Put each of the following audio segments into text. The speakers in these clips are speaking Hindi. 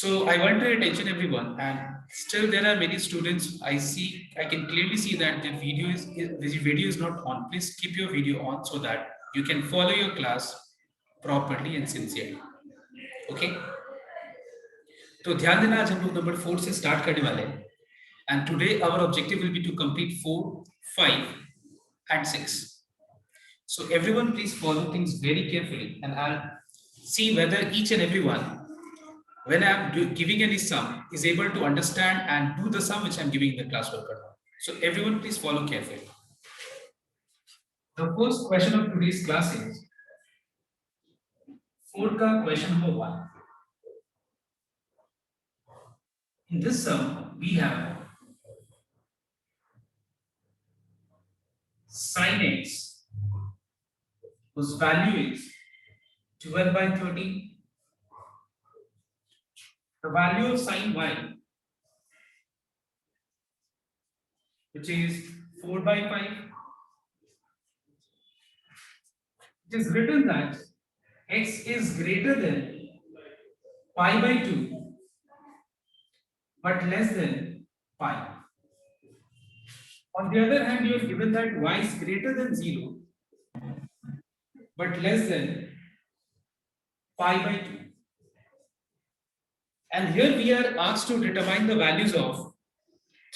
So I want to attention everyone, and still there are many students. I can clearly see that the video is not on. Please keep your video on so that you can follow your class properly and sincerely. Okay? तो ध्यान देना, आज हम लोग नंबर 4 से स्टार्ट करने वाले हैं, and today our objective will be to complete 4, 5 and 6. So everyone please follow things very carefully, and I'll see whether each and everyone, when I'm giving any sum, is able to understand and do the sum which I'm giving in the classwork or not. So everyone please follow carefully. The first question of today's class is 4 ka question number 1. In this sum we have sin x whose value is 12 by 13. The value of sin y, which is 4 by 5. It is written that x is greater than pi by 2 but less than pi. On the other hand, you are given that y is greater than 0 but less than pi by 2. And here we are asked to determine the values of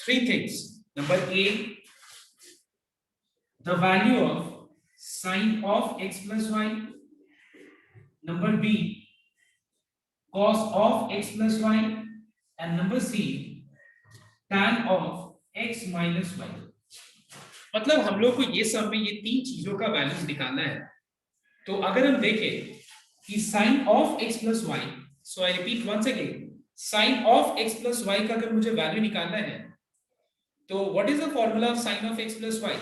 3 things. Number A, the value of sin of x plus y. Number B, cos of x plus y. And number C, tan of x minus y. मतलब हम लोग को ये सब में ये 3 चीजों का वैल्यूज निकालना है. तो अगर हम देखें कि sin of x plus y, so I repeat once again, sin of x plus y का अगर मुझे वैल्यू निकालना है, तो what is the formula of sin of x plus y?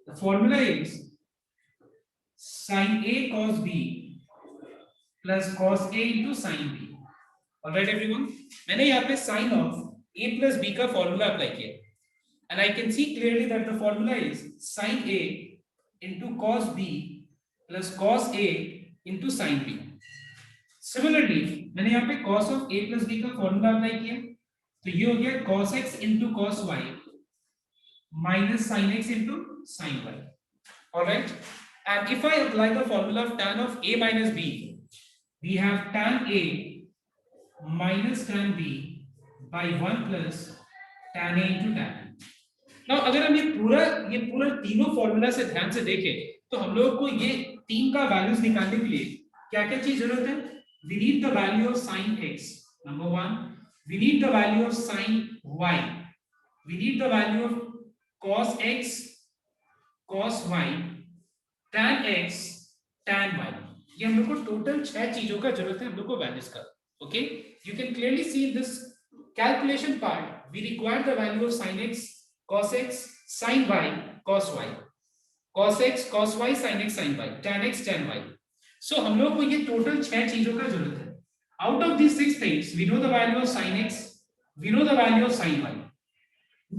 The formula is sin a cos b plus cos a into sin b. All right everyone, मैंने यहाँ पे sin of a plus b का formula अप्लाई किया, and I can see clearly that the formula is sin a into cos b plus cos a into sin b. Similarly, मैंने यहाँ पे cos of a plus b का फॉर्मूला अप्लाई किया, तो ये हो गया cos x into cos y minus sin x into sin y. All right, and if I apply the formula of tan of a minus b, we have tan a minus tan b by 1 plus tan a into tan b. Now अगर हम ये पूरा तीनों फॉर्मूला से ध्यान से देखें, तो हम लोग को ये 3 का वैल्यूज निकालने के लिए क्या क्या चीज जरूरत है? We need the value of sin x, number 1. We need the value of sin y. We need the value of cos x, cos y, tan x, tan y. ये हम लोग को टोटल 6 चीजों का जरूरत है हम लोग को वैल्यूज का. Okay, you can clearly see in this calculation part we require the value of sin x, cos x, sin y, cos y, cos x, cos y, sin x, sin y, tan x, tan y. So हम लोग को ये टोटल 6 चीजों का जरूरत है. Out of these 6 things, we know the value of sin x, we know the value of sin y,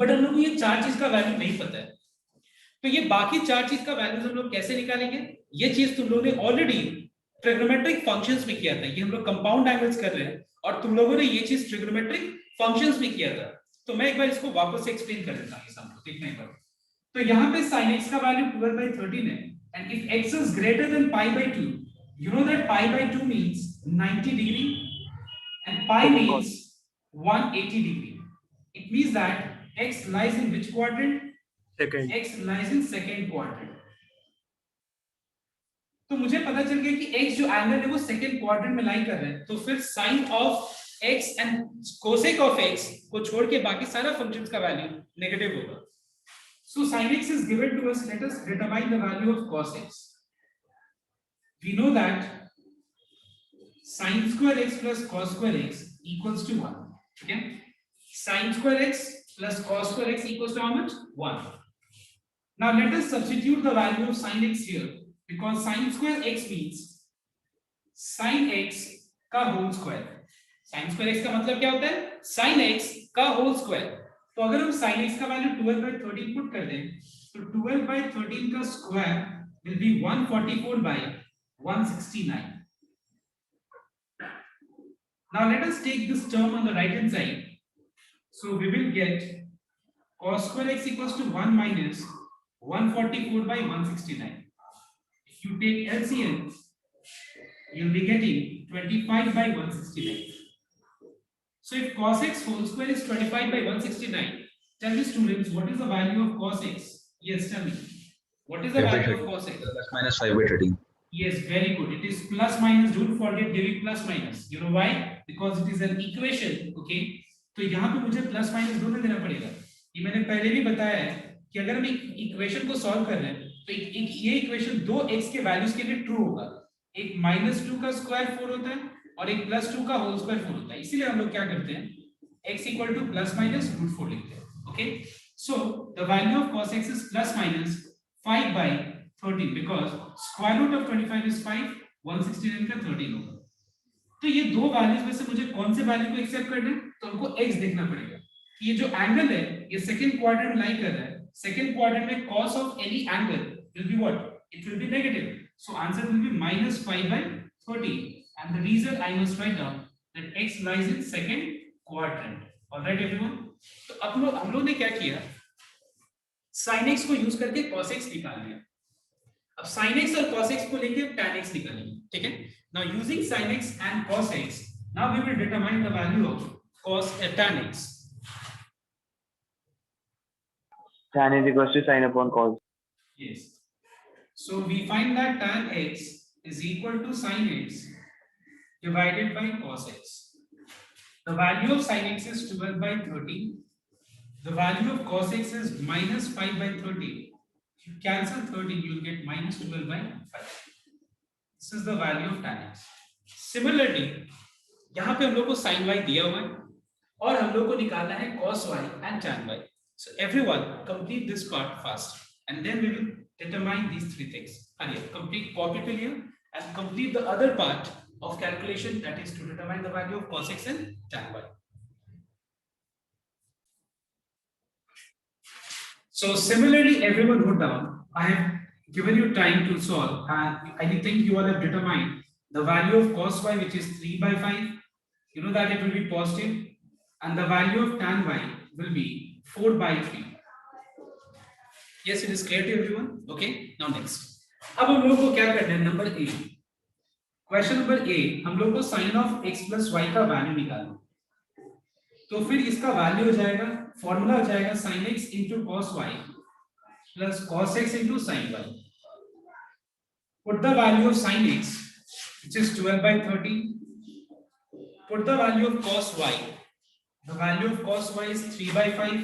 but हम लोग को ये 4 चीज का वैल्यू नहीं पता है. तो ये बाकी 4 चीज का वैल्यूज हम लोग कैसे निकालेंगे? ये चीज तुम लोगों ने ऑलरेडी ट्रिग्नोमेट्रिक फंक्शंस में किया था. ये हम लोग कंपाउंड एंगल्स कर रहे हैं और तुम लोगों ने ये चीज ट्रिग्नोमेट्रिक फंक्शंस में किया था. तो मैं एक बार इसको वापस से एक्सप्लेन कर देता हूं. ये सब देखना एक बार. तो यहाँ पे sin x का वैल्यू 12 by 13 है, and if x is greater than pi by 2, you know that pi by 2 means 90 degree and pi means 180 degree. It means that x lies in which quadrant? Second. X lies in second quadrant. तो मुझे पता चल गया कि x जो एंगल है वो सेकंड क्वाड्रेंट में लाई कर रहा है. तो फिर sin of x and cosec of x को छोड़ के बाकी सारा फंक्शंस का वैल्यू नेगेटिव होगा. So sin x is given to us. Let us determine the value of cos x. We know that sin square x plus cos square x equals to 1. Okay, sin square x plus cos square x equals to how much? 1. Now let us substitute the value of sin x here, because sin square x means sin x का whole square. sin square x का मतलब क्या होता है? sin x का whole square. तो अगर हम sin x का वैल्यू 12 by 13 पुट कर दें, तो 12 by 13 का square will be 144 by 169. Now let us take this term on the right hand side. So we will get cos square x equals to 1 minus 144 by 169. If you take LCM, you'll be getting 25 by 169. So if cos x whole square is 25 by 169, tell the students what is the value of cos x? Yes, tell me. What is the 5 by value 13. of cos x? Plus minus 5 by 13. Yes, very good. It is plus minus. Don't forget giving plus minus. You know why? Because it is an equation. Okay. तो यहाँ पे मुझे प्लस माइनस दोनों देना पड़ेगा. ये मैंने पहले भी बताया है कि अगर हम एक इक्वेशन को सॉल्व कर रहे हैं तो ये इक्वेशन दो x के वैल्यूज के लिए ट्रू होगा. एक -2 का स्क्वायर 4 होता है और एक +2 का होल स्क्वायर 4 होता है. इसीलिए हम लोग क्या करते हैं, x equal two plus minus √4 लिखते हैं. Okay. So the value of cos x is plus minus 5 by 13 because square root of 25 is 5, 169 का 13 होगा. तो ये दो वैल्यूज में से मुझे कौन से वैल्यू को एक्सेप्ट करना है, तो हमको x देखना पड़ेगा. ये जो एंगल है ये सेकंड क्वाड्रेंट में लाई कर रहा है. सेकंड क्वाड्रेंट में cos of any angle will be what, it will be negative. So answer will be -5 by 13 and the reason I must write down that x lies in second quadrant. All right everyone. तो हम लोग ने क्या किया, sin x को यूज करके cos x निकाल लिया. अब sin x और cos x को लेके tan x निकालेंगे. ठीक है. Now using sin x and cos x, now we will determine the value of tan x. Tan is equals to sin upon cos. Yes. So we find that tan x is equal to sin x divided by cos x. The value of sin x is 12 by 13. The value of cos x is -5 by 13. If you cancel 13, you will get -12 by 5. This is the value of tan x. Similarly, यहाँ पे हम लोग को sin y दिया हुआ है और हम लोग को निकालना है cos y and tan y. So everyone complete this part fast, and then we will determine these three things. Hurry up, complete, copy till here, and complete the other part of calculation, that is to determine the value of cos x and tan y. So similarly, everyone wrote down. I have given you time to solve, and I think you all have determined the value of cos y, which is 3 by 5. You know that it will be positive, and the value of tan y will be 4 by 3. Yes, it is clear to everyone. Okay. Now next, अब हम लोग को क्या करना है, number A, question number A, हम लोग को sin of x plus y का वैल्यू निकालना. तो फिर इसका वैल्यू हो जाएगा, फॉर्मूला हो जाएगा sin x into cos y plus cos x into sin y. Put the value of sin x, which is 12 by 13. Put the value of cos y. The value of cos y is 3 by 5.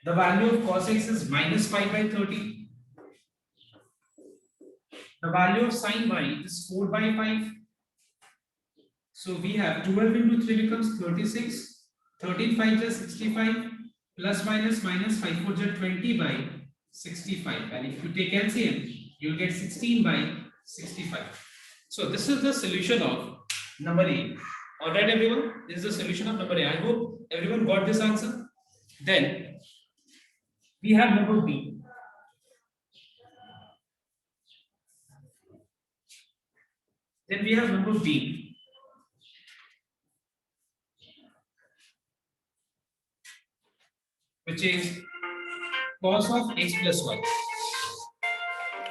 The value of cos x is -5 by 13. The value of sin y is 4 by 5. So we have 12 into 3 becomes 36. 13 5 is 65. Plus minus minus 5 4 is 20 by 65. And if you take LCM, you'll get 16 by 65. So this is the solution of number A. All right, everyone. This is the solution of number A. I hope everyone got this answer. Then we have number B. Then we have number B. Which is cos of x plus y.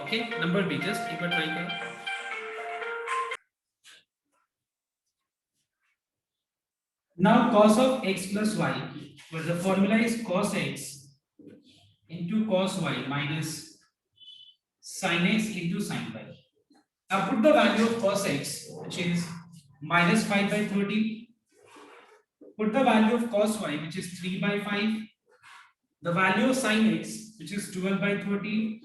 Okay, number B. Just एक बार try करो. Now cos of x plus y, where the formula is cos x into cos y minus sin x into sin y. Now put the value of cos x, which is -5 by 30. Put the value of cos y, which is 3 by 5. The value of sin x, which is 12 by 30,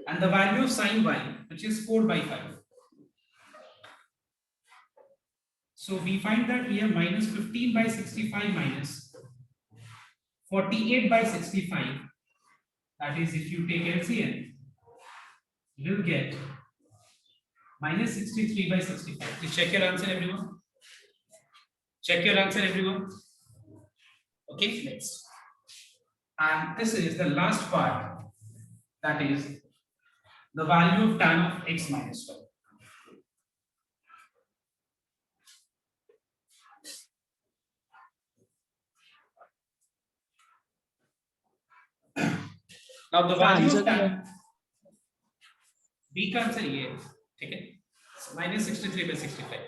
and the value of sin y, which is 4 by 5. So we find that we have -15 by 65 minus 48 by 65. That is, if you take LCM, you'll get -63 by 65. Please check your answer, everyone. Check your answer, everyone. Okay, next. And this is the last part, that is the value of tan of x minus y. Now the value answer of tan B का आंसर ये है, ठीक है, -63/65.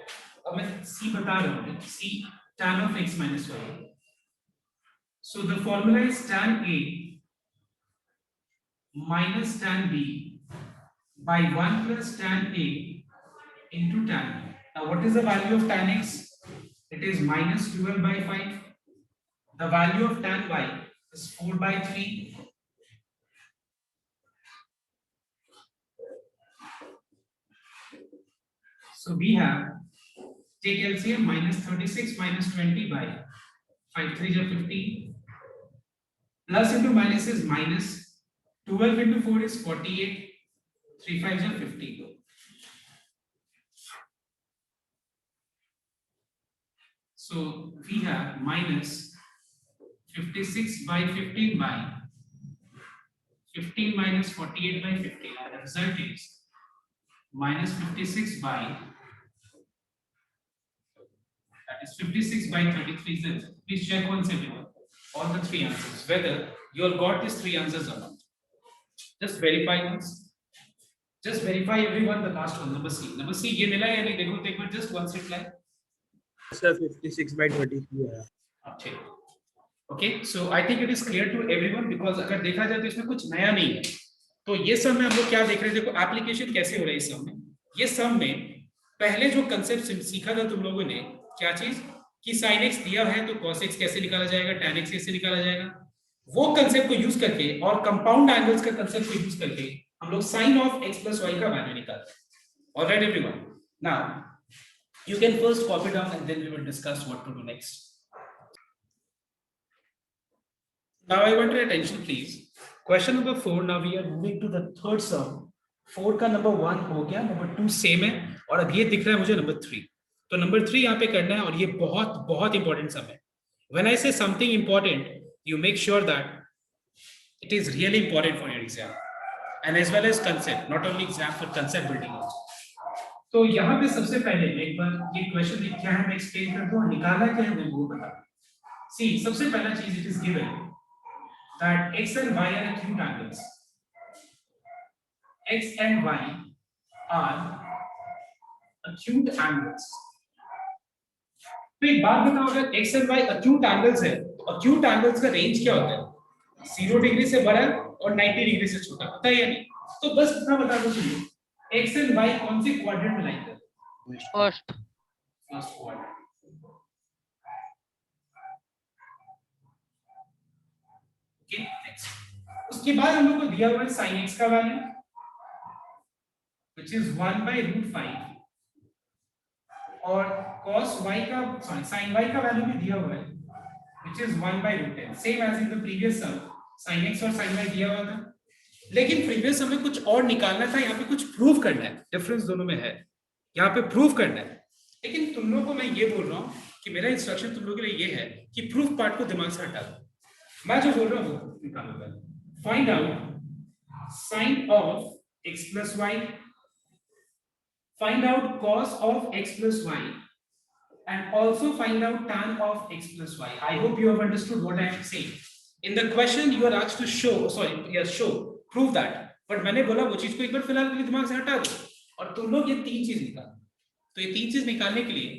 अब मैं C बता रहा हूँ, C tan of x minus y. So the formula is tan A minus tan B by 1 plus tan A into tan B. Now what is the value of tan x? It is -12/5. The value of tan y is 4/3. So we have, take LCM, -36 minus 20 by 5 3 is 15. Plus into minus is minus. 12 into 4 is 48. 3 5 is 50. So we have minus 56 by 15 by 15 minus 48 by 15. And the result is minus 56 by, that is 56 by 33. Please check once everyone, all the three answers, whether you all got these three answers or not. Just verify once. Just verify everyone the last one, number C. Number C, ये मिला या नहीं? देखो एक बार just once reply. sir 56/33 है. अच्छा. Okay, so I think it is clear to everyone because अगर देखा जाए तो इसमें कुछ नया नहीं है. तो ये सब में हम लोग क्या देख रहे हैं, देखो एप्लीकेशन कैसे हो रहा है इस सब में. ये सब में पहले जो कंसेप्ट सीखा था तुम लोगों ने, क्या चीज, कि sin x दिया है तो cos x कैसे निकाला जाएगा, tan x कैसे निकाला जाएगा, वो कंसेप्ट को यूज करके और कंपाउंड एंगल्स का कंसेप्ट को यूज करके हम लोग sin of x plus y का वैल्यू निकालते हैं. Alright everyone, now you can first copy down and then we will discuss what to do next. Now I want your attention please. Question number 4. Now we are moving to the third sum. 4 का number 1 हो गया, number 2 सेम है, और अब ये दिख रहा है मुझे number 3. तो number 3 यहाँ पे करना है और ये बहुत बहुत इंपॉर्टेंट सम है. When I say something important, you make sure that it is really important for your exam and as well as concept, not only exam for concept building also. तो यहाँ पे सबसे पहले एक बार ये क्वेश्चन क्या है मैं एक्सप्लेन कर दूं और निकाला क्या है मैं वो बता. See, सबसे पहला चीज it is given that x and y are acute angles. X and y are acute angles. तो एक बात बताओ, अगर x and y acute angles है तो acute angles का रेंज क्या होता है? 0 डिग्री से बड़ा और 90 डिग्री से छोटा, पता है या नहीं? तो बस इतना बता दो चलिए, x and y कौन से क्वाड्रेंट में लाइन करते हैं? First quadrant. Okay, next. उसके बाद हम लोग को दिया हुआ है sin x का वैल्यू which is 1/√5 और cos y का sin y का वैल्यू भी दिया हुआ है which is 1/√10, same as in the previous sum. sin x और sin y दिया हुआ था, लेकिन प्रीवियस सम में कुछ और निकालना था, यहाँ पे कुछ प्रूव करना है. डिफरेंस दोनों में है, यहाँ पे प्रूव करना है. लेकिन तुम लोगों को मैं ये बोल रहा हूँ कि मेरा इंस्ट्रक्शन तुम लोगों के लिए ये है कि प्रूफ पार्ट को दिमाग से हटा दो. मैं जो बोल रहा हूँ वो निकालो पहले. Find out sine of x plus y, find out cos of x plus y, and also find out tan of x plus y. I hope you have understood what I am saying. In the question you are asked to show, prove that. But मैंने बोला वो चीज को एक बार फिलहाल के लिए दिमाग से हटा दो और तुम लोग ये तीन चीज निकालो. तो ये तीन चीज निकालने के लिए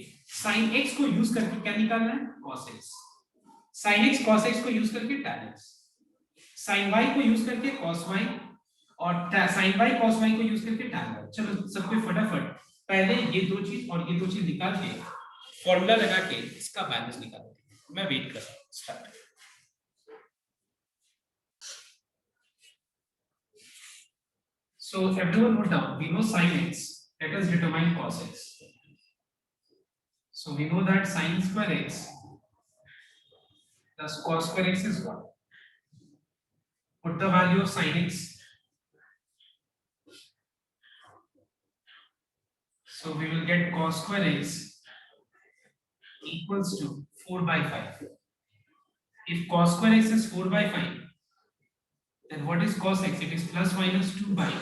sin x को यूज करके क्या निकालना है? cos x. sin x cos x को यूज करके tan x. sin y को यूज करके cos y और sin y cos y को यूज करके tan y. चलो सबको फटाफट पहले ये दो चीज और ये दो चीज निकाल के फॉर्मूला लगा के इसका बैलेंस निकालते हैं. मैं वेट कर रहा हूं. Start. So everyone note down, we know sin x, let us determine cos x. So we know that sin square x plus cos square x is 1. Put the value of sin x. So we will get cos square x equals to 4/5. If cos square x is 4/5, then what is cos x? It is plus minus 2/5.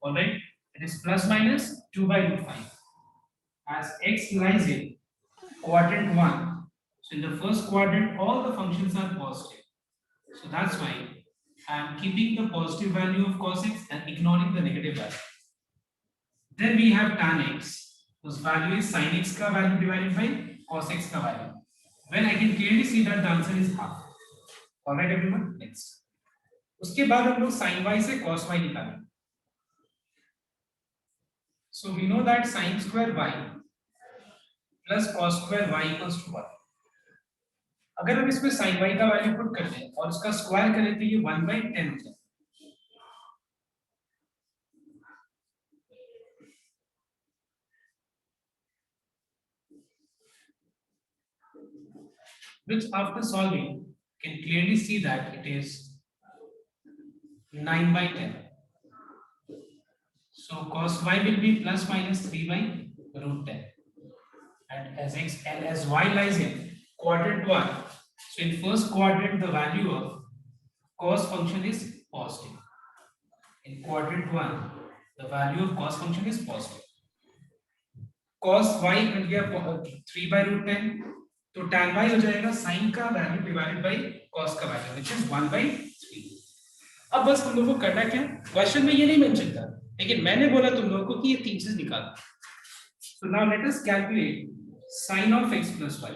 All right, it is plus minus 2/5. As x lies in quadrant 1, so in the first quadrant all the functions are positive. So that's why and keeping the positive value of cos x and ignoring the negative value. Then we have tan x, whose value is sin x ka value divided by cos x ka value. When I can clearly see that the answer is half. Alright everyone, next. उसके बाद हम लोग sin y से cos y निकालें. So we know that sin square y plus cos square y equals to 1. अगर हम इसमें sin y का वैल्यू पुट करते हैं और उसका स्क्वायर करें तो ये 1/10 होता है. Which after solving can clearly see that it is 9/10. So cos y will be plus minus 3/√10. And as x and as y lies in quadrant 1, so in first quadrant the value of cos function is positive. In quadrant 1, the value of cos function is positive. Cos y मिल गया 3/√10. तो tan y हो जाएगा sin का वैल्यू डिवाइडेड बाय cos का वैल्यू व्हिच इज 1/3. अब बस तुम लोगों को करना क्या, क्वेश्चन में ये नहीं मेंशन था लेकिन मैंने बोला तुम लोगों को कि ये तीन चीज निकालो. So now let us calculate sin of x plus y,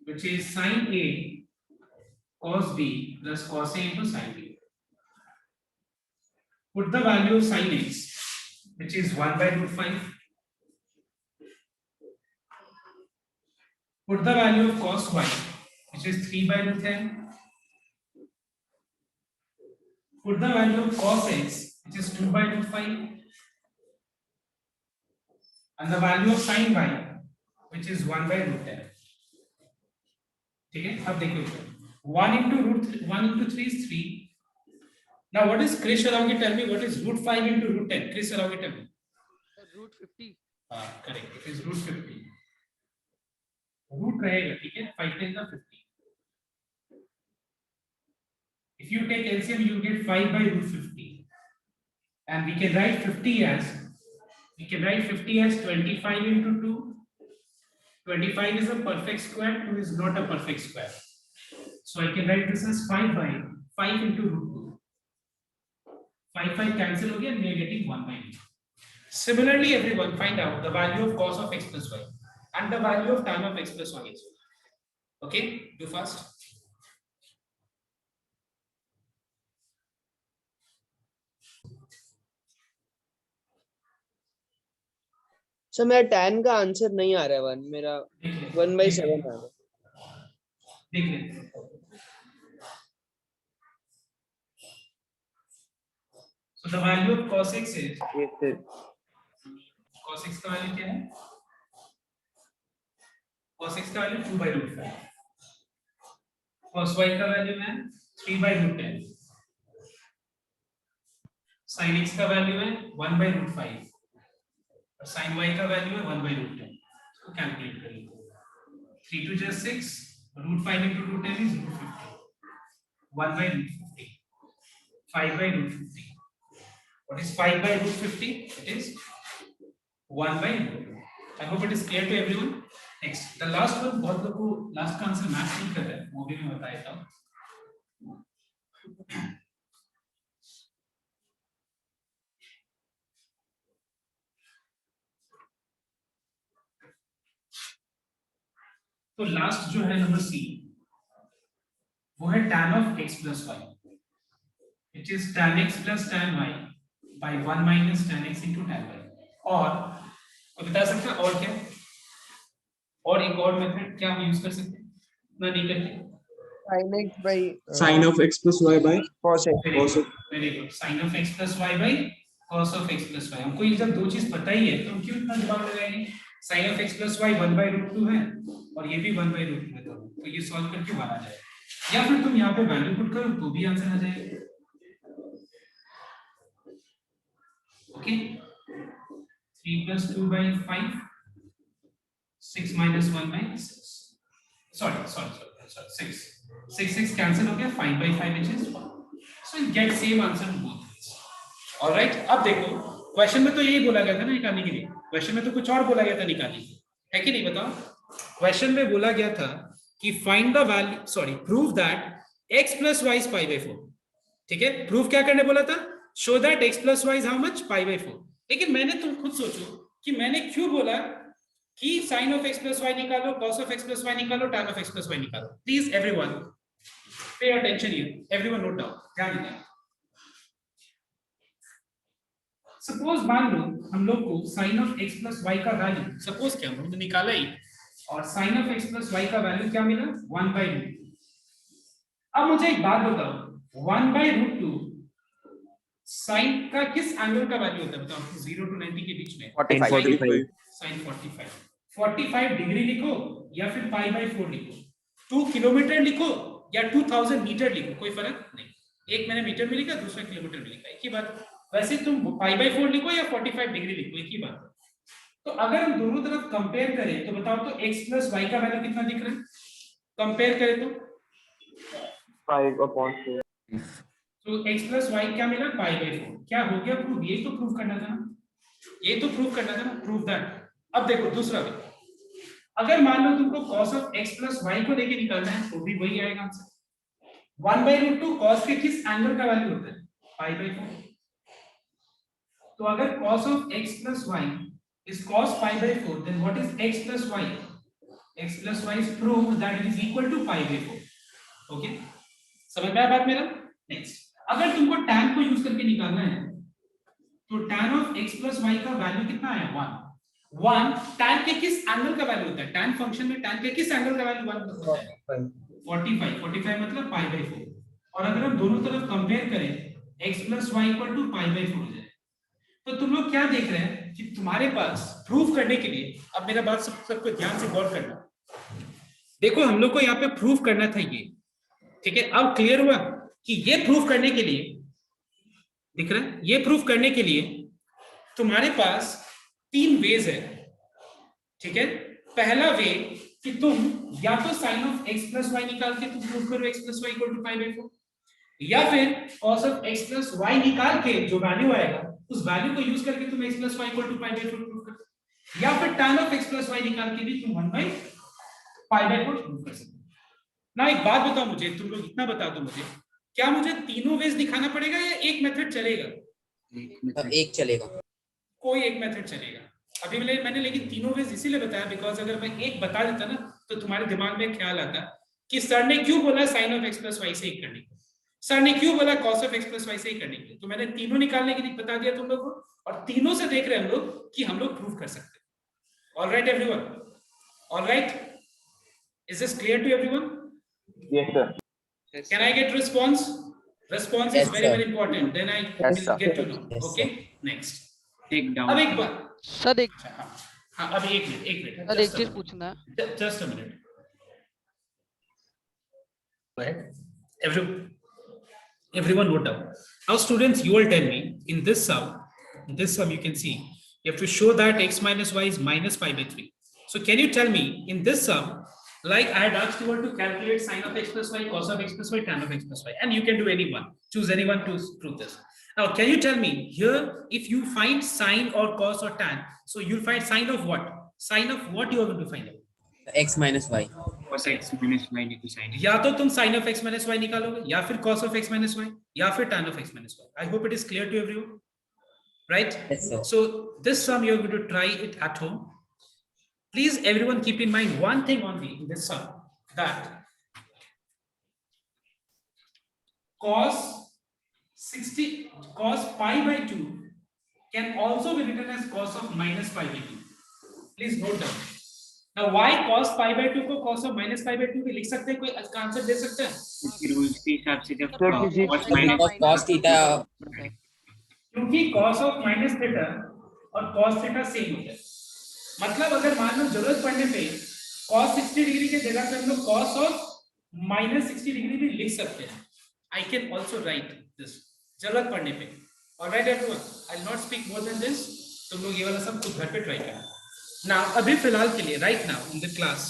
which is sin a cos b plus cos a into sin b. Put the value of sin x, which is 1/√5. Put the value of cos y, which is 3/10. Put the value of cos x, which is 2/5. And the value of sin y, which is 1/√10. ठीक है, अब देखो 1 into 3 is 3. Now what is Krish Arogi, tell me what is √5 into √10? Krish Arogi, tell me. √50. Correct, it is √50. Root रहेगा, ठीक है, 5 10 का 50. If you take LCM, you get 5/√50, and we can write 50 as 25 into 2. 25 is a perfect square, 2 is not a perfect square. So I can write this as 5/5 into √2. 5 cancel हो गया and we are getting 1/2. Similarly, everyone find out the value of cos of x plus y and the value of tan of x plus 1 is. Okay, do fast. Sir मेरा tan का आंसर नहीं आ रहा है 1, मेरा 1/7 आ रहा है. देख ले. So the value of cos x is, cos x का वैल्यू क्या है? cos x का वैल्यू 2/5. cos y का वैल्यू है 3/10. sin x का वैल्यू है 1/5 और sin y का वैल्यू है 1/10. इसको कैलकुलेट करिए. 3 2 just 6. √5 into √10 is √50. 1/50. 5/50. What is 5/50? It is 1/2. I hope it is clear to everyone. Next, the last one, बहुत लोग को लास्ट का आंसर मैच नहीं कर रहा है, वो भी मैं बता देता हूँ. तो लास्ट जो है नंबर सी, वो है tan of x plus y, which is tan x plus tan y by 1 minus tan x into tan y. और कोई बता सकता है और क्या, और एक और मेथड क्या हम यूज कर सकते हैं? ना नहीं करते. sin x by sin of x plus y by cos x. Very good. sin of x plus y by cos of x plus y. हमको ये जब दो चीज पता ही है तो हम क्यों इतना दिमाग लगाएंगे? sin of x plus y 1/√2 है और ये भी 1/√2 है, तो ये सॉल्व करके 1 आ जाएगा. या फिर तुम यहाँ पे वैल्यू पुट करो तो भी आंसर आ जाएगा. Okay, 3 plus 2/5, 6 minus 1/6. Sorry, 6. 6 cancel हो गया, 5/5 which is 1. So you get same answer in both ways. All right, अब देखो क्वेश्चन में तो यही बोला गया था ना निकालने के लिए. क्वेश्चन में तो कुछ और बोला गया था निकालने के लिए, है कि नहीं? बताओ. क्वेश्चन में बोला गया था कि find the value, prove that x plus y is pi by 4. ठीक है, प्रूफ क्या करने बोला था? Show that x plus y is how much? pi by 4. लेकिन मैंने, तुम खुद सोचो कि मैंने क्यों बोला कि sin of x plus y निकालो, cos of x plus y निकालो, tan of x plus y निकालो. Please everyone pay attention here. Everyone note down. ध्यान देना. सपोज मान लो हम लोग को sin of x plus y का वैल्यू, सपोज क्या हमने निकाला ही, और sin of x plus y का वैल्यू क्या मिला? 1 by root 2. अब मुझे एक बात बताओ, 1 by root 2 sin का किस एंगल का वैल्यू होता है? बताओ, 0 to 90 के बीच में 45. sin 45 डिग्री लिखो या फिर पाई बाय 4 लिखो, 2 किलोमीटर लिखो या 2000 मीटर लिखो, कोई फर्क नहीं. एक मैंने मीटर में लिखा, दूसरा किलोमीटर में लिखा, एक ही बात. वैसे तुम पाई बाय 4 लिखो या 45 डिग्री लिखो, एक ही बात. तो अगर हम दोनों तरफ कंपेयर करें तो बताओ तो x plus y का वैल्यू कितना दिख रहा है? कंपेयर करें तो 5/4. तो x plus y क्या मिला? पाई बाय 4. क्या हो गया प्रूफ? ये तो प्रूफ करना था ना, ये तो प्रूफ करना था ना, प्रूफ दैट. अब देखो दूसरा भी, अगर मान लो तुमको cos of x plus y को लेके निकालना है तो भी वही आएगा आंसर. 1 by root 2 cos के किस एंगल का वैल्यू होता है? पाई बाय 4. तो अगर cos of x plus y is cos pi by 4, then what is x plus y? X plus y is proved that it is equal to pi by 4. Okay? समझ में आया बात मेरा? Next, अगर तुमको tan को यूज करके निकालना है तो tan of x plus y का वैल्यू कितना है? 1. tan के किस एंगल का वैल्यू होता है? tan फंक्शन में tan के किस एंगल का वैल्यू 1 होता है? 45 मतलब pi by 4. और अगर हम दोनों तरफ कंपेयर करें x plus y equal to pi by 4 हो जाए. तो तुम लोग क्या देख रहे हैं कि तुम्हारे पास प्रूफ करने के लिए, अब मेरा बात सबको ध्यान से गौर करना. देखो हम लोग को यहाँ पे प्रूफ करना था ये, ठीक है? अब क्लियर हुआ कि ये प्रूफ करने के लिए, दिख रहा है, ये प्रूफ करने के लिए तुम्हारे पास 3 वेज है, ठीक है? पहला वे कि तुम या तो sine of x plus y निकाल के तुम प्रूफ करो x plus y equal to pi by 4, या फिर cos of x plus y निकाल के जो वैल्यू आएगा उस वैल्यू को यूज करके तुम x plus y equal to pi by 4 proof कर, या फिर tan of x plus y निकाल के भी तुम 1 बाय पाई बाय 4 प्रूफ कर सकते हो. ना एक बात बताओ मुझे, तुम लोग इतना बता दो मुझे, क्या मुझे तीनों वेज दिखाना पड़ेगा या एक मेथड चलेगा? एक चलेगा, कोई एक मेथड चलेगा. अभी मैंने लेकिन तीनों वेज इसीलिए बताया बिकॉज अगर मैं एक बता देता ना तो तुम्हारे दिमाग में ख्याल आता कि सर ने क्यों बोला sine of x plus y से एक करने को, सर ने क्यों बोला cos of x plus y से एक करने के लिए. तो मैंने तीनों निकालने के लिए बता दिया तुम लोग को, और तीनों से देख रहे हैं हम लोग कि हम लोग प्रूफ कर सकते हैं. Alright everyone, alright, is this clear to everyone? Yes, sir. Can I get response? Response Yes, is very sir. very important. Then I Yes, will sir. get to know. Yes, Okay. Next. Take अब डाउन. एक बात. सर एक अच्छा, हाँ अभी एक मिनट. सर एक चीज पूछना है. Just a minute. Go ahead. Everyone note down. Now students, you will tell me in this sum you can see you have to show that x minus y is minus pi by 3. So can you tell me in this sum, like I had asked you all to calculate sin of x plus y, cos of x plus y, tan of x plus y, and you can do any one. Choose any one to prove this. Now, can you tell me here if you find sin or cos or tan, so you'll find sin of what? Sin of what you are going to find out? x minus y. cos x minus y into sin x. या तो तुम sin of x minus y निकालोगे, या फिर cos of x minus y, या फिर tan of x minus y. I hope it is clear to everyone, right? Yes, sir. So this sum you are going to try it at home. Please, everyone, keep in mind one thing only in this sum, that cos pi by 2 can also be written as cos of minus pi by 2. Please note down. Now, why cos pi by 2 को cos of minus pi by 2 भी लिख सकते हैं? कोई इसका आंसर दे सकते हैं? इसके रूल्स के हिसाब से जब Sir, किसी- cos minus Because cos theta क्योंकि cos of minus theta और cos theta सेम होता है. मतलब अगर मान लो जरूरत पड़ने पे cos 60 डिग्री के जगह पे हम लोग cos of minus 60 डिग्री भी लिख सकते हैं. I can also write this जरूरत पड़ने पे. Alright everyone, I'll not speak more than this. तुम लोग ये वाला सब खुद घर पे ट्राई करना. Now अभी फिलहाल के लिए right now in the class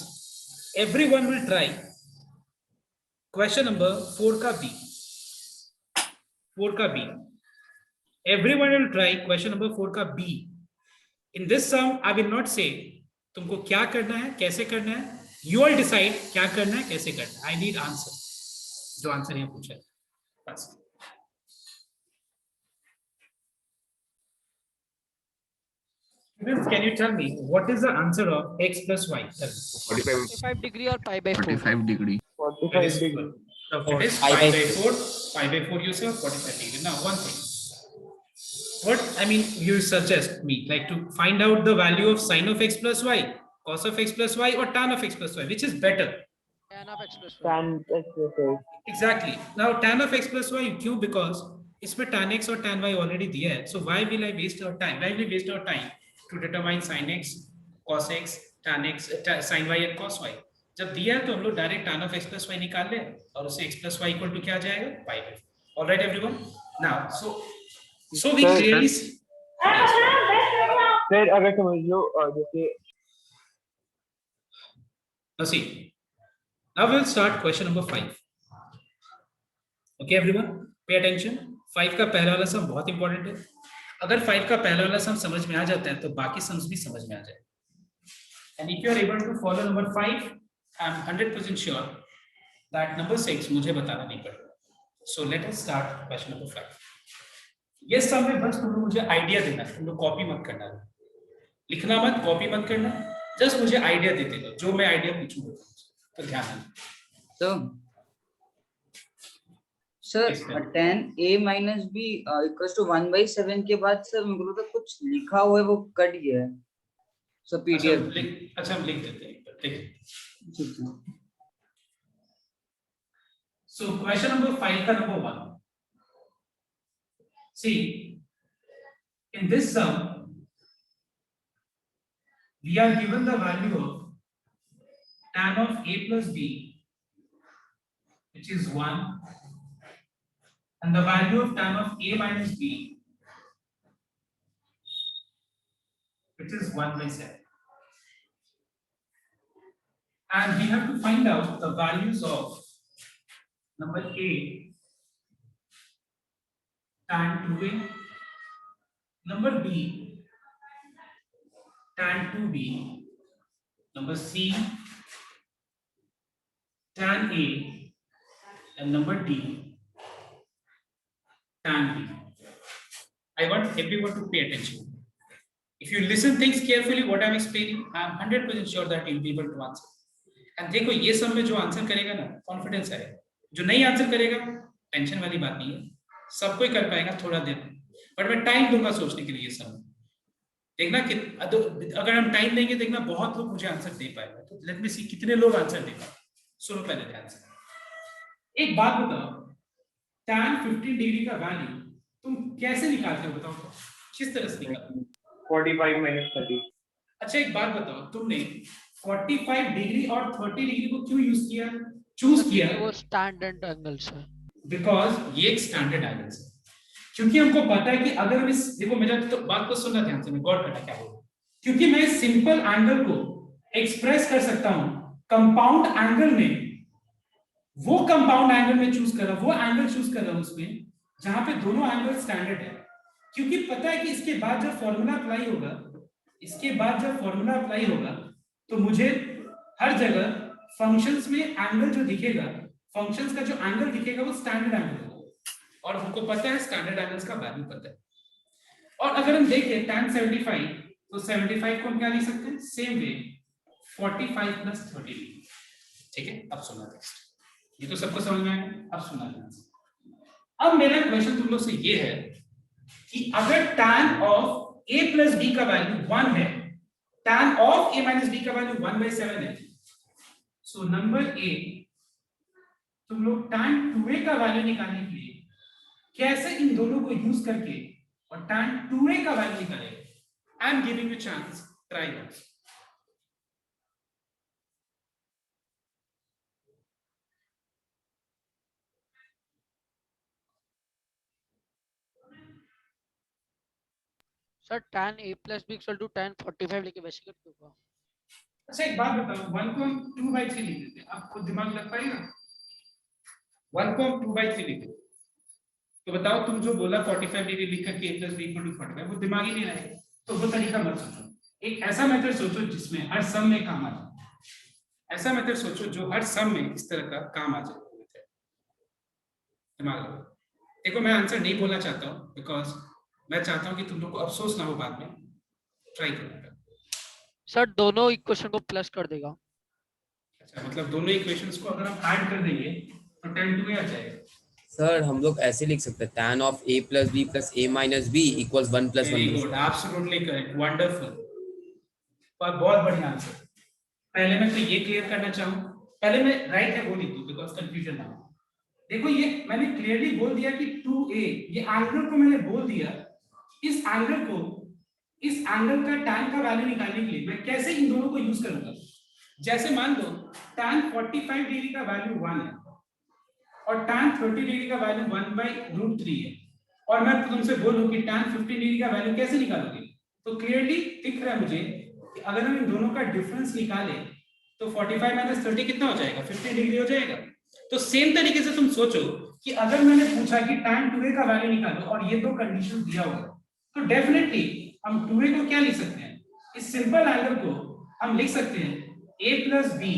everyone will try question number 4 का B. 4 का B. Everyone will try question number 4 का B. In this sum, I will not say तुमको क्या करना है, कैसे करना है. You all decide क्या करना है, कैसे करना है. I need answer. जो आंसर यहाँ पूछा है बस। Can you tell me what is the answer of x plus y? 45 45 degree or pi by 4. 45 degree. 45 degree. It is Pi pi by by 4. Pi by 4 you say, or 45 degree. Now one thing. What I mean, you suggest me like to find out the value of sine of x plus y, cos of x plus y, or tan of x plus y, which is better? Tan of x plus y. Tan x plus y. Exactly. Now tan of x plus y क्यों? Because इसमें tan x और tan y already दिया है. So why will I waste our time? Why will we waste our time to determine sin x, cos x, tan x, sin y and cos y? जब दिया है तो हम लोग direct tan of x plus y निकाल ले और उससे x plus y equal to क्या आ जाएगा? Pi by 4. All right, everyone. Now, so we clearly see. फिर अगर समझ लो जैसे Now see. Now we'll start question number 5. Okay, everyone, pay attention. 5 का पहला वाला सम बहुत इंपॉर्टेंट है. अगर 5 का पहला वाला सम समझ में आ जाता है तो बाकी सम्स भी समझ में आ जाए. And if you are able to follow number 5, I am 100% sure that number 6 मुझे बताना नहीं पड़ेगा. So let us start question number 5. ये सम में बस तुम लोग मुझे आइडिया देना, तुम लोग कॉपी मत करना, लिखना मत, कॉपी मत करना, जस्ट मुझे आइडिया देते रहो. जो मैं आइडिया पूछूंगा तो ध्यान देना. Sir Yes, ma'am. tan a minus b equals to 1/7 के बाद सर मेरे को तो कुछ लिखा हुआ है वो कट गया है सर पीडीएफ. अच्छा हम लिख देते हैं. ठीक है. So question number 5 का number 1. See, in this sum, we are given the value of tan of a plus b, which is 1, and the value of tan of a minus b, which is 1/7. And we have to find out the values of number A, tan 2a, number B, tan 2b, number C, tan A, and number D, tan B. I want everyone to pay attention. If you listen things carefully, what I'm explaining, I'm 100% sure that you'll be able to answer. And देखो ये सब में जो आंसर करेगा ना, कॉन्फिडेंस आएगा. जो नहीं आंसर करेगा, टेंशन वाली बात नहीं है. सब कोई कर पाएगा थोड़ा देर, बट मैं टाइम दूंगा सोचने के लिए. ये सब देखना कि अगर हम टाइम देंगे, देखना बहुत लोग मुझे आंसर दे पाएगा. तो लेट मी सी कितने लोग आंसर दे पाए. सुनो पहले ध्यान से. एक बात बताओ, tan 15 डिग्री का वैल्यू तुम कैसे निकालते हो? बताओ किस तरह से निकालते हो? 45 minus 30. अच्छा एक बात बताओ, तुमने 45 डिग्री और 30 डिग्री को क्यों यूज किया, चूज किया? वो स्टैंडर्ड एंगल सर. बिकॉज ये एक स्टैंडर्ड एंगल है. क्योंकि हमको पता है कि अगर हम इस, देखो मेरा तो बात को सुनना ध्यान से, मैं गौर करना क्या बोल, क्योंकि मैं सिंपल एंगल को एक्सप्रेस कर सकता हूं कंपाउंड एंगल में. वो कंपाउंड एंगल में चूज कर रहा हूं, वो एंगल चूज कर रहा हूं उसमें जहां पे दोनों एंगल स्टैंडर्ड है. क्योंकि पता है कि इसके बाद जब फॉर्मूला अप्लाई होगा, इसके बाद जब फॉर्मूला अप्लाई होगा तो मुझे हर जगह फंक्शंस में एंगल जो दिखेगा, फंक्शंस का जो एंगल दिखेगा वो स्टैंडर्ड एंगल होगा. और हमको पता है स्टैंडर्ड एंगल्स का वैल्यू पता है. और अगर हम देखें tan 75, तो 75 को हम क्या लिख सकते हैं? Same way 45 plus 30. ठीक है, अब सुनना टेक्स्ट. ये तो सबको समझ में आया. अब सुनना ध्यान से. अब मेरा क्वेश्चन तुम लोग से ये है कि अगर tan of a plus b का वैल्यू 1 है, tan of a minus b का वैल्यू 1/7 है, सो नंबर A तुम लोग tan 2a का वैल्यू निकालने के लिए कैसे इन दोनों को यूज करके और tan 2a का वैल्यू निकालेंगे. I am giving you chance, try it. Sir tan a plus b equal to tan 45 लेके वैसे कर दूंगा. अच्छा एक बात बताओ, 1 को हम 2/3 लिख देते हैं, आपको दिमाग लग पाएगा? 1 को हम 2/3 लिख देते, तो बताओ तुम जो बोला 45 डिग्री लिख करके a plus b equal to 45, वो दिमाग ही नहीं आएगा. तो वो तरीका मत सोचो. एक ऐसा मेथड सोचो जिसमें हर सम में काम आ जाए. ऐसा मेथड सोचो जो हर सम में इस तरह का काम आ जाए. दिमाग लगाओ। देखो मैं आंसर नहीं बोलना चाहता हूँ बिकॉज मैं चाहता हूँ कि तुम लोग को अफसोस ना हो बाद में। ट्राई करो। सर दोनों इक्वेशन को प्लस कर देगा। अच्छा मतलब दोनों इक्वेशंस को अगर हम ऐड कर देंगे तो tan 2a आ जाएगा। सर हम लोग ऐसे लिख सकते हैं tan of a plus b plus a minus b equals 1 plus 1 very by good, absolutely correct, wonderful, पर बहुत बढ़िया आंसर। पहले मैं तो ये क्लियर करना चाहूँ, पहले मैं राइट है वो लिख दूँ बिकॉज कंफ्यूजन ना हो। देखो ये मैंने क्लियरली बोल दिया कि 2a, ये एंगल को मैंने बोल दिया, इस एंगल को, इस एंगल का tan का वैल्यू निकालने के लिए मैं कैसे इन दोनों को यूज करूंगा। जैसे मान लो tan 45 डिग्री का वैल्यू 1 है और tan 30 डिग्री का वैल्यू 1/√3 है, और मैं तुमसे बोलूं कि tan 50 डिग्री का वैल्यू कैसे निकालोगे, तो क्लियरली दिख रहा है मुझे कि अगर हम इन दोनों का डिफरेंस निकालें तो 45 माइनस 30 कितना हो जाएगा, 50 डिग्री हो जाएगा। तो सेम तरीके से तुम सोचो कि अगर मैंने पूछा कि tan 2a का वैल्यू निकालो और ये दो कंडीशन दिया हुआ है, तो डेफिनेटली हम 2a को क्या लिख सकते हैं, इस सिंपल एंगल को हम लिख सकते हैं a plus b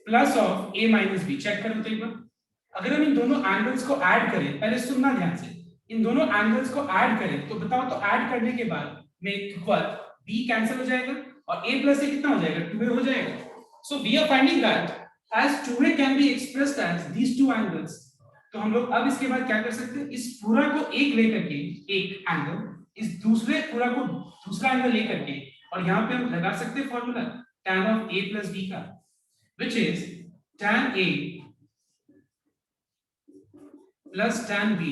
plus of a minus b। Check करो तो एक बार, अगर हम इन दोनों एंगल्स को ऐड करें, पहले सुनना ध्यान से, इन दोनों एंगल्स को ऐड करें तो बताओ, तो ऐड करने के बाद में b कैंसिल हो जाएगा और a प्लस a कितना हो जाएगा, 2a हो जाएगा। So we are finding that as 2a can be expressed as these two angles। तो हम लोग अब इसके बाद क्या कर सकते हैं, इस पूरा को एक लेकर के एक एंगल, इस दूसरे पूरा को दूसरा एंगल लेकर के, और यहाँ पे हम लगा सकते हैं formula tan of a plus b का, which is tan a plus tan b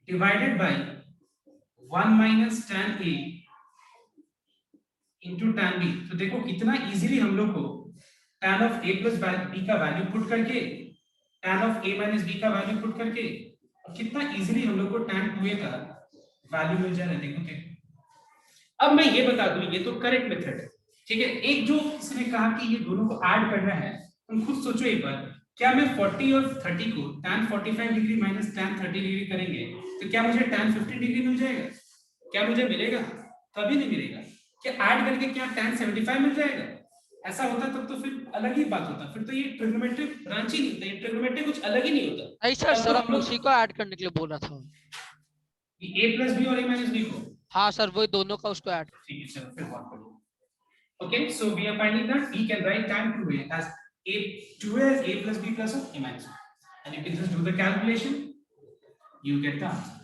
divided by 1 minus tan a into tan b। तो देखो कितना इजीली हम लोग को tan of a plus b का वैल्यू पुट करके, tan of a minus b का वैल्यू पुट करके, और कितना इजीली हम लोग को tan 2a का वैल्यू मिल जा रहा है। देखो अब मैं ये बता दूं, ये तो करेक्ट मेथड है, ठीक है। एक जो किसी ने कहा कि ये दोनों को ऐड करना है, तुम खुद सोचो एक बार, क्या मैं 40 और 30 को tan 45 degree minus tan 30 degree करेंगे तो क्या मुझे tan 50 डिग्री मिल जाएगा, क्या मुझे मिलेगा, कभी नहीं मिलेगा। क्या ऐड करके क्या tan 75 मिल जाएगा, ऐसा होता तब तो फिर अलग ही बात होता, फिर तो ये ट्रिग्नोमेट्रिक ब्रांच ही नहीं होता, ये ट्रिग्नोमेट्रिक कुछ अलग ही नहीं होता। नहीं सर, तब सर तो हम हम लोग उसी को ऐड करने के लिए बोला था। a plus b और a minus b को, हाँ सर वही दोनों का उसको ऐड। ठीक है चलो फिर बात करो। Okay, so we are finding that we can write tan 2a as a plus b plus of a minus b, and you can just do the calculation, you get the answer,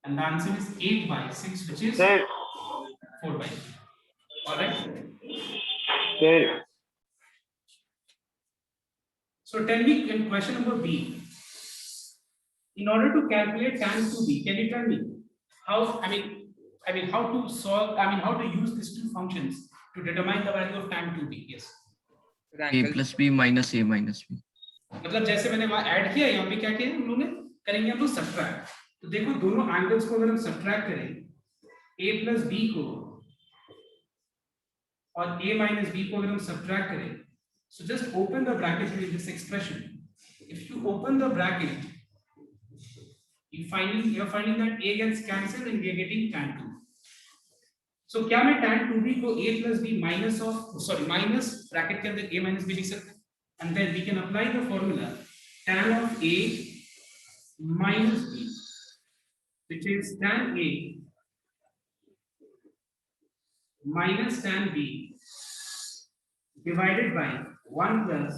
and the answer is 8/6, which is Sir, 4/3. All right. sir, So tell me in question number B. In order to calculate tan 2b, can you tell me how? I mean how to solve. How to use these two functions to determine the value of tan 2b? Yes. a plus b minus a minus b। मतलब जैसे मैंने वहां ऐड किया, यहाँ पे क्या किया हम लोगों ने, करेंगे हम लोग सब्ट्रैक्ट। तो देखो दोनों एंगल्स को अगर हम सब्ट्रैक्ट करें, a plus b को और a minus b को अगर हम सब्ट्रैक्ट करें, so just open the bracket in this expression. If you open the bracket, you're finding that a gets cancelled and we are getting tan 2. So क्या मैं tan 2b को a plus b minus bracket के अंदर a minus b लिख सकते हैं, and then we can apply the formula tan of a minus b, which is tan a minus tan b divided by 1 plus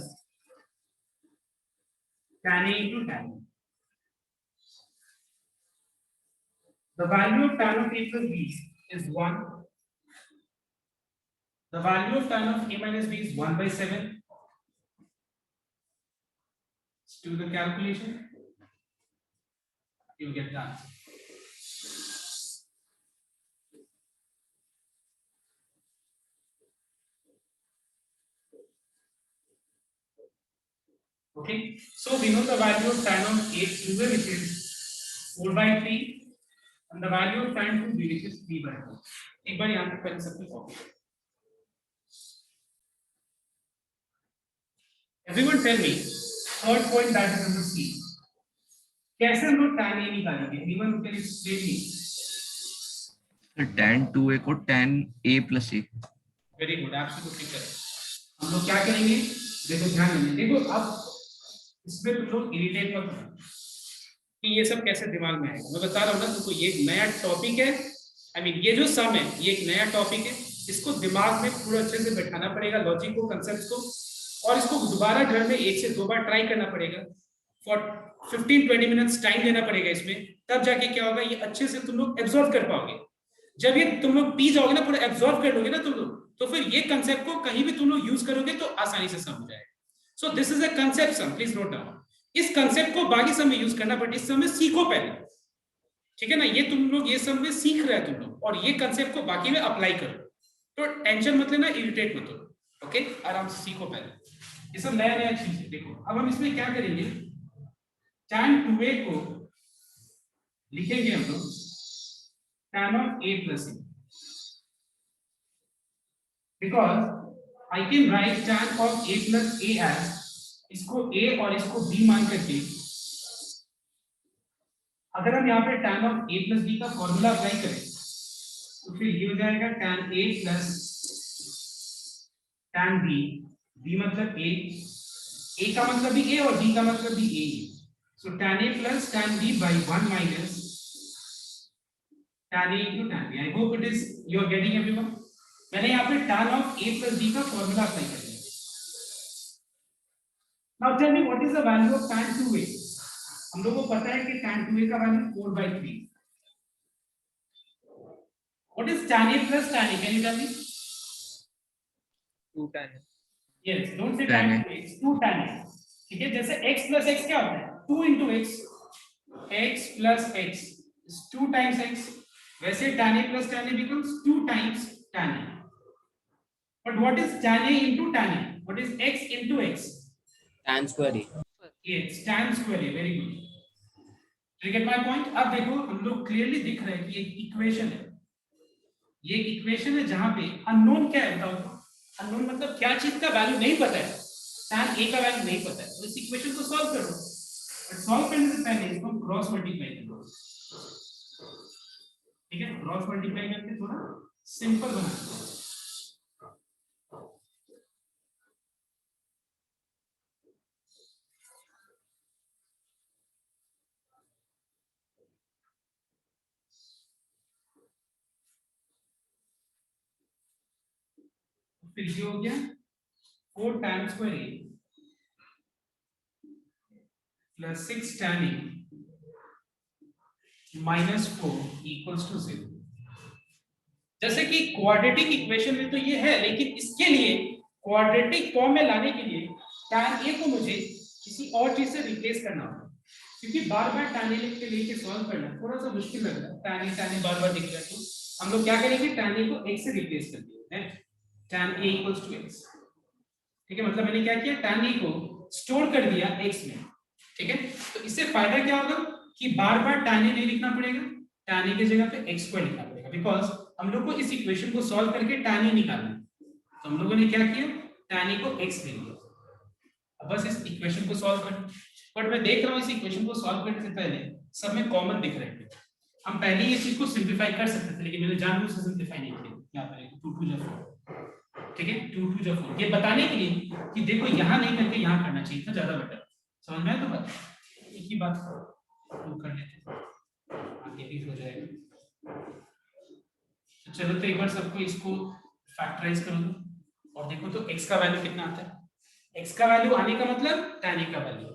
tan a into tan b. The value of tan of a plus b is 1. The value of tan of a minus b is 1/7. Let's do the calculation. You get that. Okay, so we know the value of tan of a 2a, which is 4/3. And the value of tan 2b, which is 3/4. एक बार यहाँ पे पहले सबको कॉपी करो। Everyone tell me third point that is number C. कैसे हम लोग tan a निकालेंगे? Anyone who can explain me? tan 2a को tan a plus a। Very good, absolutely correct. हम लोग क्या करेंगे, देखो ध्यान देना, देखो अब इसमें तुम लोग इरिटेट मत होना कि ये सब कैसे दिमाग में आएगा। मैं बता रहा हूँ ना तुमको, ये एक नया टॉपिक है, आई मीन ये जो सम है ये एक नया टॉपिक है, इसको दिमाग में पूरा अच्छे से बैठाना पड़ेगा, लॉजिक को, कंसेप्ट को, और इसको दोबारा घर में 1 से 2 बार ट्राई करना पड़ेगा, फॉर 15-20 मिनट्स टाइम देना पड़ेगा इसमें, तब जाके क्या होगा, ये अच्छे से तुम लोग एब्जॉर्व कर पाओगे। जब ये तुम लोग पी जाओगे ना, पूरा एब्जॉर्व कर लोगे ना तुम लोग, तो फिर ये कंसेप्ट को कहीं भी तुम लोग यूज करोगे तो आसानी से समझ जाएगा। So this is a concept sum, please note down. इस कंसेप्ट को बाकी सब में यूज करना, बट इस समय सीखो पहले, ठीक है ना। ये तुम लोग ये सब में सीख रहे हैं तुम लोग, और ये कंसेप्ट को बाकी में अप्लाई करो, तो टेंशन मत लेना, इरिटेट मत हो, ओके, आराम से सीखो पहले, ये सब नया नया चीज है। देखो अब हम इसमें क्या करेंगे, tan 2a को लिखेंगे हम लोग tan of a plus a, because I can write tan of a plus a as, इसको a और इसको b मान करके, अगर हम यहाँ पे tan of a plus b का फॉर्मूला अप्लाई करें तो फिर ये हो जाएगा tan a plus tan b, b मतलब a का मतलब भी a और b का मतलब भी a, so tan a plus tan b by 1 minus tan a into tan b. I hope it is you are getting everyone. मैंने यहाँ पे tan of a plus b का फॉर्मूला अप्लाई कर दिया। Now tell me what is the value of tan 2a? हम लोगों को पता है कि tan 2a का value 4/3। What is tan a plus tan a? Can you tell me? 2 tan a. Yes, don't say tan a, it's 2 tan a, ठीक है। जैसे x plus x क्या होता है, 2 into x, x plus x is 2 times x, वैसे tan a plus tan a becomes 2 times tan a। But what is tan a into tan a? What is x into x? tan square a. Yes, tan square a, very good. You get my point? अब देखो हम लोग क्लियरली दिख रहा है कि एक इक्वेशन है, ये एक इक्वेशन है जहां पे अननोन क्या है बताओ, अननोन मतलब क्या चीज का वैल्यू नहीं पता है, tan a का वैल्यू नहीं पता है, तो इस इक्वेशन को सॉल्व करो। बट सॉल्व करने से पहले इसको क्रॉस मल्टीप्लाई करो, ठीक है, क्रॉस मल्टीप्लाई करके थोड़ा सिंपल बना दो। फिर ये हो गया 4 tan square a plus 6 tan a minus 4 equals to 0। जैसे कि क्वाड्रेटिक इक्वेशन में तो ये है, लेकिन इसके लिए क्वाड्रेटिक फॉर्म में लाने के लिए tan a को मुझे किसी और चीज से रिप्लेस करना होगा, क्योंकि बार बार tan a लिख के लेके सॉल्व करना थोड़ा सा मुश्किल लग रहा है। tan a बार बार दिख रहा है, तो हम लोग क्या करेंगे, tan a को x से रिप्लेस कर देंगे, tan a equals to x, ठीक है। मतलब मैंने क्या किया, tan a को स्टोर कर दिया x में, ठीक है। तो इससे फायदा क्या होगा कि बार बार tan a नहीं लिखना पड़ेगा, tan a की जगह पे x स्क्वायर लिखना पड़ेगा, बिकॉज हम लोग को इस इक्वेशन को सॉल्व करके tan a निकालना है। तो हम लोगों ने क्या किया, tan a को x ले लिया, अब बस इस इक्वेशन को सॉल्व कर। बट मैं देख रहा हूँ इस इक्वेशन को सॉल्व करने से पहले सब में कॉमन दिख रहे हैं, हम पहले ही इस चीज को सिंप्लीफाई कर सकते थे, लेकिन मैंने जानबूझ से सिंप्लीफाई नहीं किया। यहाँ पर 2 2 जा 4, ठीक है, 2 2 जा 4, ये बताने के लिए कि देखो यहाँ नहीं करके यहाँ करना चाहिए था, ज्यादा बेटर, समझ में आया? तो बात एक ही बात तो कर लेते आगे भी हो जाएगा। तो चलो तो एक बार सबको इसको फैक्टराइज कर दो और देखो तो x का वैल्यू कितना आता है। x का वैल्यू आने का मतलब tan a का वैल्यू,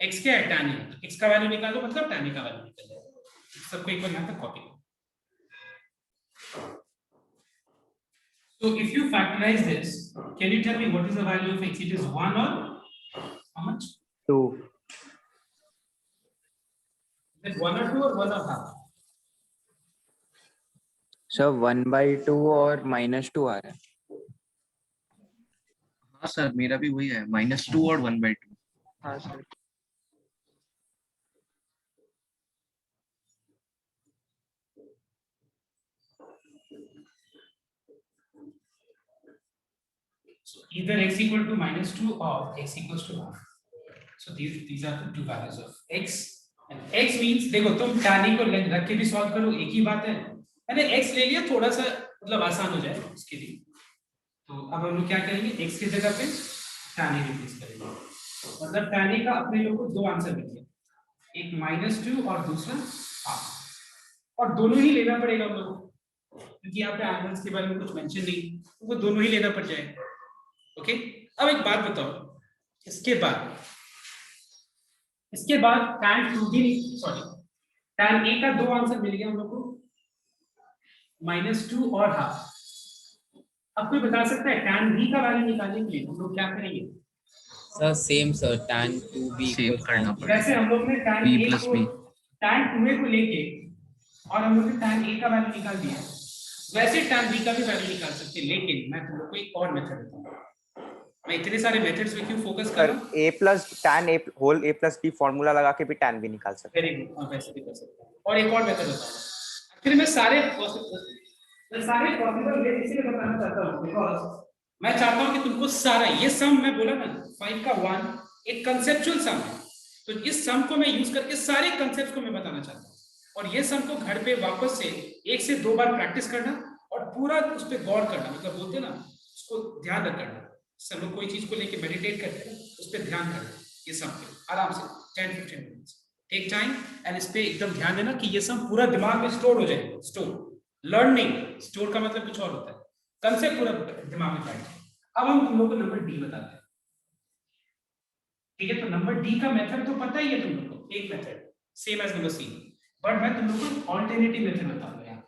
x क्या है, tan a, तो x का वैल्यू निकालो मतलब tan a का वैल्यू निकल जाएगा। सबको एक बार यहाँ तक कॉपी करो। So if you factorize this, can you tell me what is the value of x? It is 1 or how much? 2. Is it 1 or 2 or 1 or half? Sir 1/2 और -2 आ रहा है। हाँ सर, मेरा भी वही है, -2 और 1/2। हाँ sir. So either x equal to -2 or x equals to half. So these are the two values of x, and x means देखो तुम tan a को रख के भी सॉल्व करो, एक ही बात है। मैंने x ले लिया, थोड़ा सा मतलब आसान हो जाए इसके लिए। तो अब हम लोग क्या करेंगे, x की जगह पे tan a रिप्लेस करेंगे, मतलब tan a का अपने लोग को दो आंसर मिल गए, एक -2 और दूसरा हाफ, और दोनों ही लेना पड़ेगा हम लोग को, क्योंकि यहाँ पे एंगल्स के बारे में कुछ मेंशन नहीं, तो वो दोनों ही लेना पड़ जाएगा। ओके, अब एक बात बताओ, इसके बाद tan 2b sorry tan a का दो आंसर मिल गया हम लोग को, -2 और हाफ। अब कोई बता सकता है tan b का वैल्यू निकालने के लिए हम लोग क्या करेंगे? Sir same sir, tan 2b save करना जैसे पड़ेगा, हम लोग ने tan b a plus को b। tan 2a को लेके और हम लोग ने tan a का वैल्यू निकाल दिया, वैसे tan b का भी वैल्यू निकाल सकते हैं, लेकिन मैं तुम लोग को एक और मेथड बताऊंगा। मैं इतने सारे मेथड्स पे क्यों फोकस कर रहा हूँ? a plus tan a whole a plus b formula लगा के भी tan b निकाल सकते वेरी गुड, वैसे भी कर सकते हैं। और एक और मेथड बताऊंगा। एक्चुअली मैं सारे पॉसिबल वे इसलिए बताना चाहता हूँ बिकॉज़ मैं चाहता हूँ कि तुमको सारा ये सम मैं बोला ना 5 का 1 एक कंसेप्चुअल सम है, तो इस सम को मैं यूज करके सारे कंसेप्ट को मैं बताना चाहता हूँ, और ये सम को घर पे वापस से 1 से 2 बार प्रैक्टिस करना और पूरा उस पर गौर करना, मतलब बोलते ना उसको ध्यान रखना। सब लोग कोई चीज को लेके मेडिटेट करते हैं, उस पर ध्यान करना, ये सम पे आराम से 10-15 मिनट्स टेक टाइम एंड इस पे एकदम ध्यान देना कि ये सम पूरा दिमाग में स्टोर हो जाए। स्टोर लर्निंग, स्टोर का मतलब कुछ और होता है, कंसेप्ट पूरा दिमाग में बैठ जाए। अब हम तुम लोग को नंबर डी बताते हैं, ठीक है? तो नंबर डी का मेथड तो पता ही है तुम लोग को, एक method same as number C, but मैं तुम लोग को ऑल्टरनेटिव मेथड बताऊंगा यहाँ।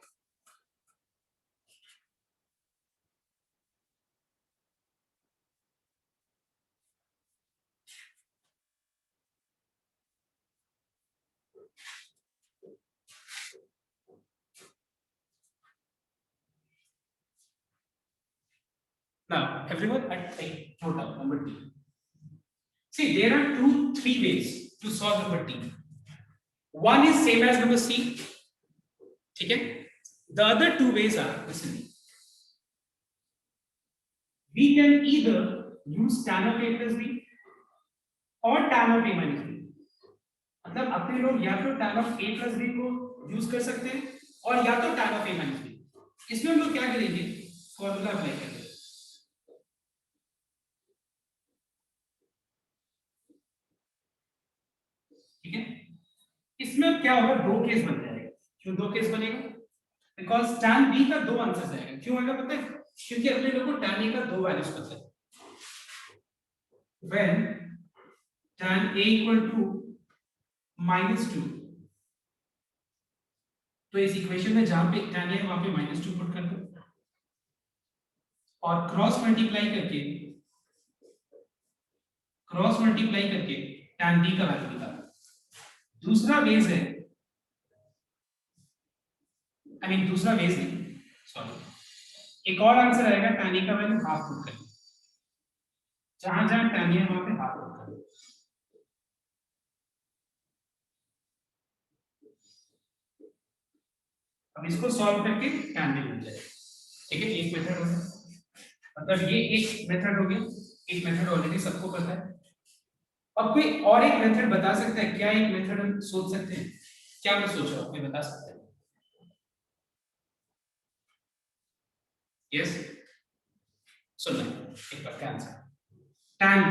Now, everyone, I wrote down number D. See, there are 3 ways to solve number D. One is same as number C. Okay? The other 2 ways are, listen. We can either use tan of A plus B or tan of A minus B. मतलब अपने लोग या तो tan of A plus B को यूज कर सकते हैं और या तो tan of A minus B। इसमें हम लोग क्या करेंगे? फॉर्मूला अप्लाई करेंगे। ठीक है, इसमें क्या होगा, 2 केस बन जाएगा। क्यों 2 केस बनेगा? बिकॉज tan b का 2 आंसर आएगा। क्यों आएगा पता है? क्योंकि अपने लोगों को tan a का 2 वैल्यूज पता है। when tan a equal to -2, तो इस इक्वेशन में जहां पे tan a है वहां पे -2 पुट कर दो और क्रॉस मल्टीप्लाई करके tan d का वैल्यू निकालो। दूसरा वेज है, दूसरा वेज नहीं, सॉरी, एक और आंसर आएगा tan a का वैल्यू हाफ पुट करके, जहां जहां tan a है वहां पे हाफ पुट कर दो। अब इसको सॉल्व करके tan b मिल जाएगा। ठीक है, एक मेथड हो गया, मतलब ये एक मेथड हो गया, एक मेथड ऑलरेडी सबको पता है। अब कोई और एक मेथड बता सकता है क्या? एक मेथड हम सोच सकते हैं क्या? मैं सोच रहा हूं, कोई बता सकता है? यस, सुनना एक बार क्या आंसर? tan b।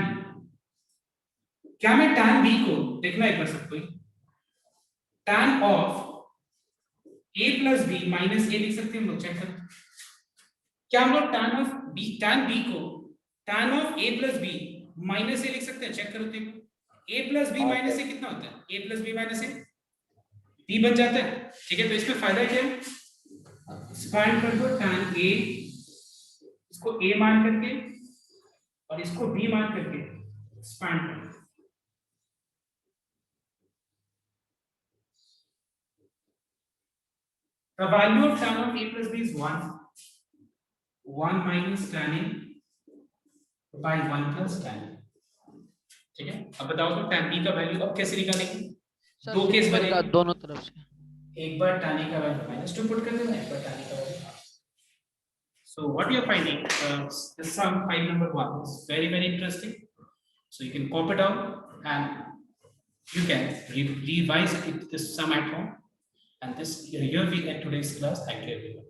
क्या मैं tan b को देखना एक बार सबको, tan of a plus b minus a लिख सकते हैं हम लोग? चेक करें, क्या हम लोग tan b को tan of a plus b minus a लिख सकते हैं? चेक करो, देखो a plus b minus a कितना होता है? a plus b minus a b बन जाता है। ठीक है, तो इसमें फायदा क्या है? एक्सपांड कर दो tan a, इसको a मान करके और इसको b मान करके एक्सपांड कर दो। The value of tan of a plus b is 1 minus tan a by 1 plus tan a। ठीक है, अब बताओ तो tan b का वैल्यू अब कैसे निकालेंगे? सर, 2 केस सिंपल बनेगा, दोनों तरफ से। एक बार tan a का वैल्यू -2 पुट कर देना, एक बार tan a का value half। So what you are finding, this sum 5 number 1 is very interesting, so you can copy it down and you can revise this sum at home, and this here we end today's class. Thank you everyone.